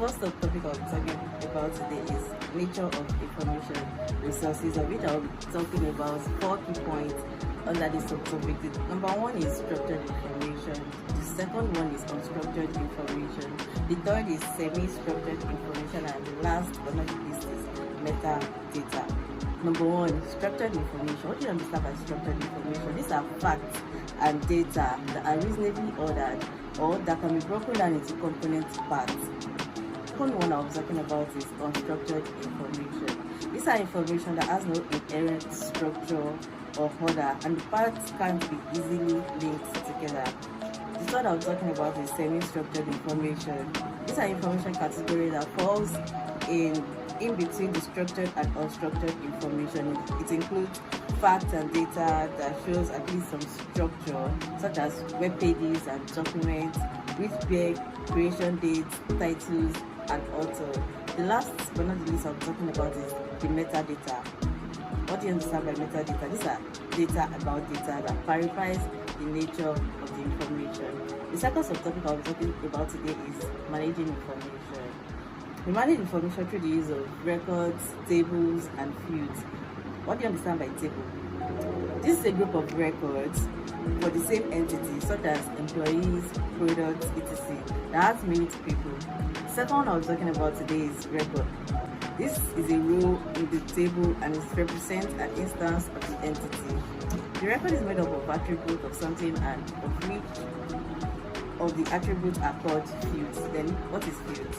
first subtopic I'll be talking about today is nature of information resources, of which I'll be talking about 4 key points under this subtopic. The number one is structured information. The second one is unstructured information. The third is semi-structured information, and the last but not the least is metadata. Number one, structured information. What do you understand by structured information? These are facts and data that are reasonably ordered or that can be broken down into component parts. Second one I was talking about is unstructured information. These are information that has no inherent structure or order, and the parts can't be easily linked together. The third I was talking about is semi-structured information. These are information category that falls in between the structured and unstructured information. It includes facts and data that shows at least some structure, such as web pages and documents, which bear creation dates, titles, and author. The last but not the least I'm talking about is the metadata. What do you understand by metadata? These are data about data that clarifies the nature of the information. The second subtopic I'll be talking about today is managing information. We manage information through the use of records, tables, and fields. What do you understand by table? This is a group of records for the same entity, such as employees, products, etc. that has many people. The second one I was talking about today is record. This is a row in the table and it represents an instance of the entity. The record is made up of attributes of something, and of which of the attributes are called fields. Then what is fields?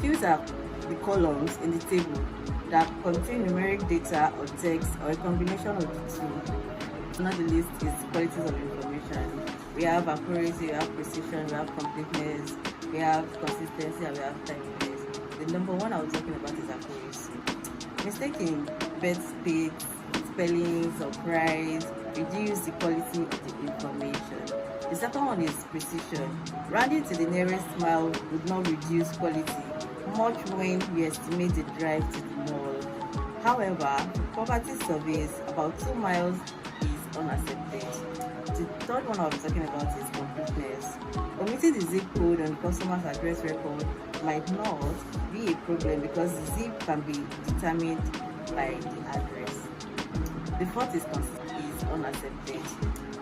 Fields are the columns in the table that contain numeric data or text or a combination of the two. Not the list is qualities of information. We have accuracy, we have precision, we have completeness, we have consistency, and we have timeliness. The number one I was talking about is accuracy. Mistake in birth dates, spellings, or price reduce the quality of the information. The second one is precision. Rounding to the nearest mile would not reduce quality much when we estimate the drive to the mall. However, for property surveys, about 2 miles is unaccepted. The third one I'll be talking about is completeness. Omitting the zip code on customer's address record might not be a problem because the zip can be determined by the address. The fourth is unaccepted.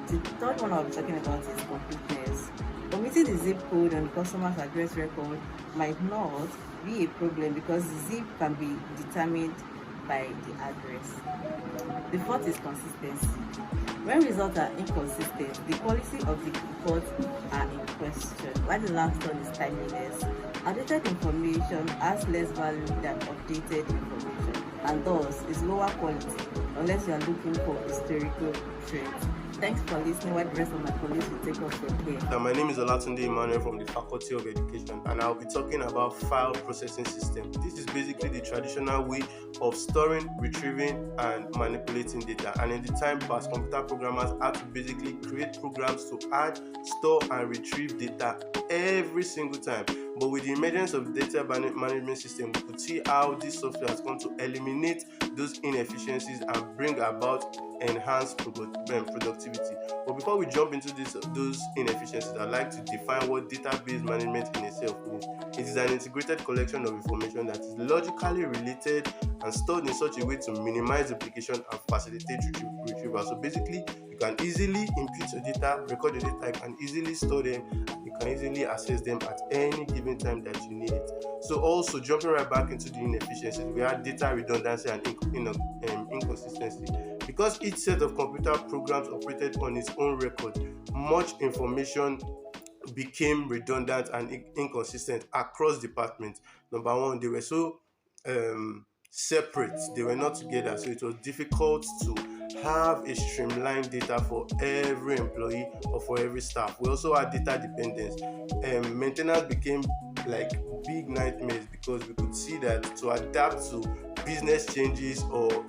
The third one I'll be talking about is completeness. Omitting the zip code on customer's address record might not be a problem because the zip can be determined by the address. The fourth is consistency. When results are inconsistent, the quality of the reports are in question. While the last one is timeliness. Outdated information has less value than updated information, and thus is lower quality unless you are looking for historical trends. Thanks for listening while the rest of my colleagues will take off from here. Now, my name is Olatunde Emmanuel from the Faculty of Education, and I'll be talking about file processing system. This is basically the traditional way of storing, retrieving, and manipulating data. And in the time past, computer programmers had to basically create programs to add, store, and retrieve data every single time. But with the emergence of the data management system, we could see how this software has come to eliminate those inefficiencies and bring about enhanced productivity. But before we jump into those inefficiencies, I'd like to define what database management in itself means. It is an integrated collection of information that is logically related and stored in such a way to minimize duplication and facilitate retrieval. So basically, you can easily input your data, record your data, you can easily store them, you can easily access them at any given time that you need it. So also, jumping right back into the inefficiencies, we have data redundancy and inconsistency. Because each set of computer programs operated on its own record, much information became redundant and inconsistent across departments. Number one, they were so separate, they were not together, so it was difficult to have a streamlined data for every employee or for every staff. We also had data dependence. Maintenance became like big nightmares because we could see that to adapt to business changes or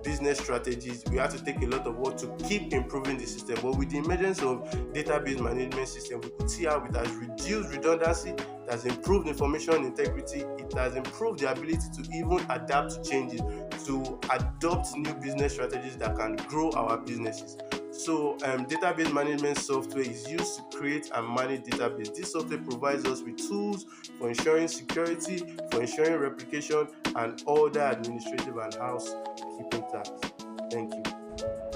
business strategies, we had to take a lot of work to keep improving the system. But with the emergence of database management system, we could see how it has reduced redundancy, it has improved information integrity, it has improved the ability to even adapt to changes, to adopt new business strategies that can grow our businesses. So database management software is used to create and manage database. This software provides us with tools for ensuring security, for ensuring replication, and other administrative and housekeeping tasks. Thank you.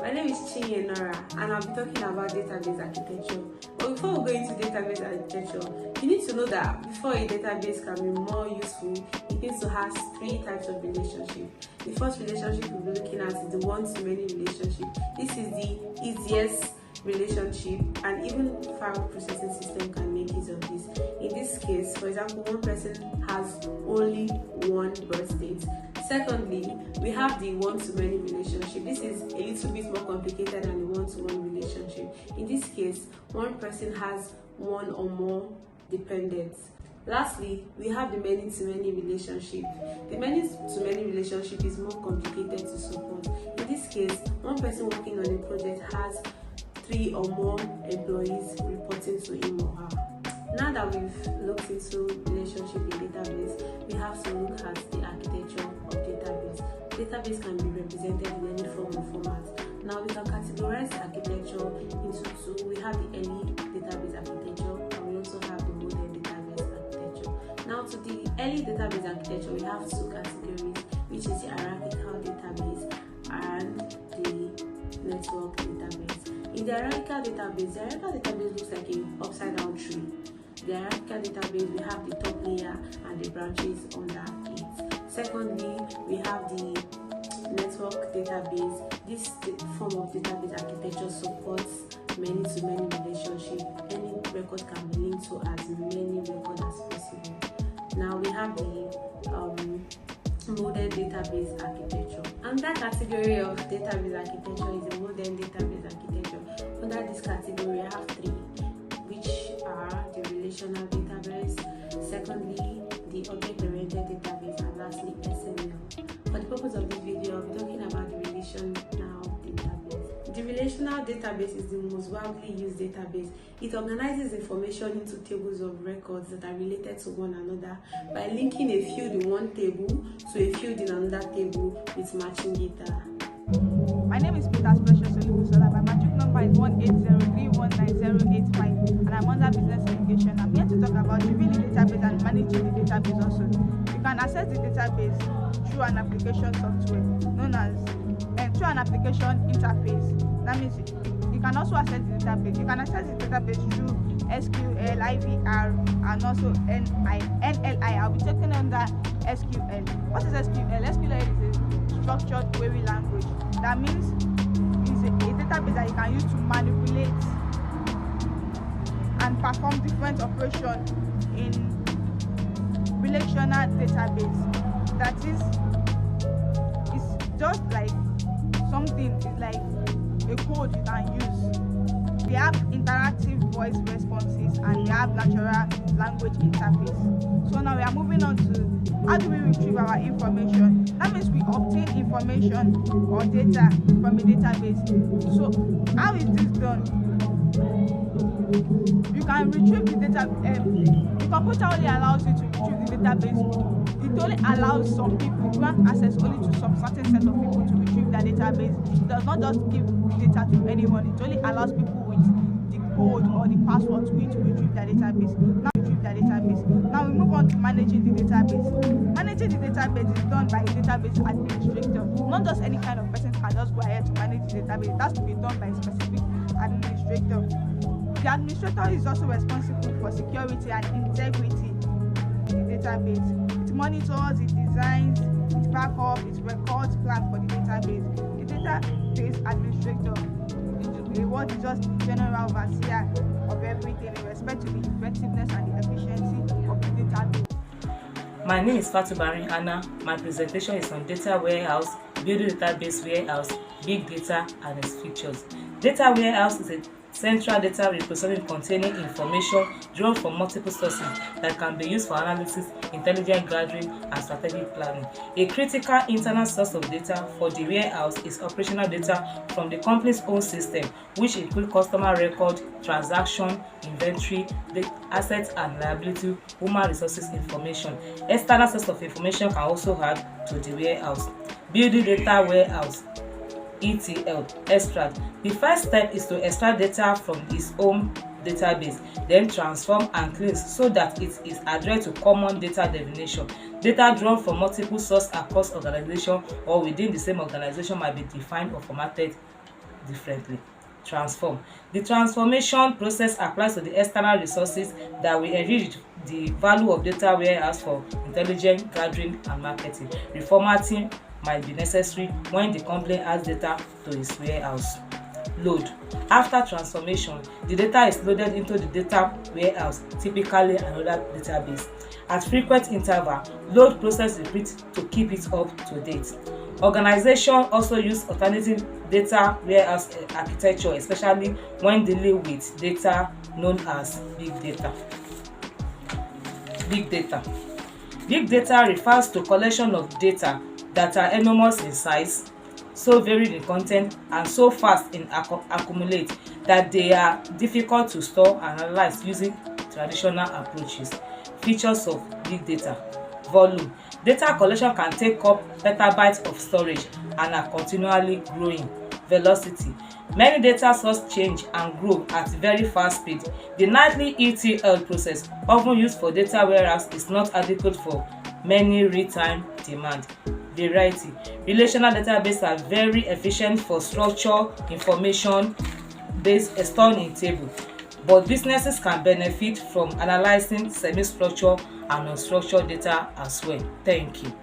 My name is Chinye Nora, and I'll be talking about database architecture. But before we go into database architecture, you need to know that before a database can be more useful, it needs to have 3 types of relationship. The first relationship we'll be looking at is the one-to-many relationship. This is the easiest relationship, and even file processing system can make use of this. In this case, for example, one person has only one birth date. Secondly, we have the one-to-many relationship. This is a little bit more complicated than the one-to-one relationship. In this case, one person has one or more dependents. Lastly, we have the many-to-many relationship. The many-to-many relationship is more complicated to support. In this case, one person working on a project has 3 or more employees reporting to him or her. Now that we've looked into relationship in database, we have to look at the architecture of database. Database can be represented in any form or format. Now we can categorize architecture into 2. We have the early database architecture, and we also have the modern database architecture. Now to the early database architecture, we have 2 categories, which is the hierarchical database and the network database. In the hierarchical database looks like an upside down tree. The hierarchical database, we have the top layer and the branches under it. Secondly, we have the network database. This form of database architecture supports many-to-many relationship. Any record can be linked to as many records as possible. Now we have the modern database architecture. And that category of database architecture is the modern database architecture. Under this category, I have 3, which are the relational database, secondly, the object-oriented database, and lastly, SML. For the purpose of this video, I'll be talking about the relational database. The relational database is the most widely used database. It organizes information into tables of records that are related to one another by linking a field in one table to a field in another table with matching data. My name is Peter Precious Olubusola. My magic number is 180319085, and I'm under business education. I'm here to talk about reviewing the database and managing the database also. You can access the database through an application software known as through an application interface. That means you can also access the database. You can access the database through SQL, IVR, and also NLI. I'll be taking under SQL. What is SQL? SQL is a structured query language. That means it's a database that you can use to manipulate and perform different operations in relational database. That is, it's just like something, it's like a code you can use. We have interactive voice responses and we have natural language interface. So now we are moving on to how do we retrieve our information. That means we obtain information or data from a database. So how is this done? You can retrieve the data. The computer only allows you to retrieve the database. It only allows some people, grant access only to some certain set of people to retrieve their database. It does not just give the data to anyone. It only allows people with the code or the password to retrieve their database. Now we move on to managing the database. Managing the database is done by a database administrator. Not just any kind of person can just go ahead to manage the database. It has to be done by a specific administrator. The administrator is also responsible for security and integrity in the database. It monitors, it designs, it backups, it records plans for the database. The database administrator is just the general overseer of everything in respect to the effectiveness and the efficiency of the database. My name is Fatubari Anna. My presentation is on data warehouse, building database warehouse, big data and its features. Data warehouse is a central data repository containing information drawn from multiple sources that can be used for analysis, intelligent gathering, and strategic planning. A critical internal source of data for the warehouse is operational data from the company's own system, which include customer record, transaction, inventory, the assets and liability, human resources information. External source of information can also add to the warehouse. Building data warehouse. ETL, extract. The first step is to extract data from its own database, then transform and cleanse so that it is addressed to common data definition. Data drawn from multiple sources across organization or within the same organization might be defined or formatted differently. Transform. The transformation process applies to the external resources that will enrich the value of data warehouse for intelligent gathering and marketing. Reformatting might be necessary when the company adds data to its warehouse. Load. After transformation, the data is loaded into the data warehouse, typically another database. At frequent interval, load process repeats to keep it up to date. Organization also use alternative data warehouse architecture, especially when dealing with data known as big data. Big data. Big data refers to collection of data that are enormous in size, so varied in content, and so fast in accumulate that they are difficult to store and analyze using traditional approaches. Features of big data. Volume. Data collection can take up petabytes of storage and are continually growing. Velocity. Many data sources change and grow at very fast speed. The nightly ETL process, often used for data warehouse, is not adequate for many real-time demand. Variety. Relational databases are very efficient for structured information based stored in tables, but businesses can benefit from analyzing semi-structured and unstructured data as well. Thank you.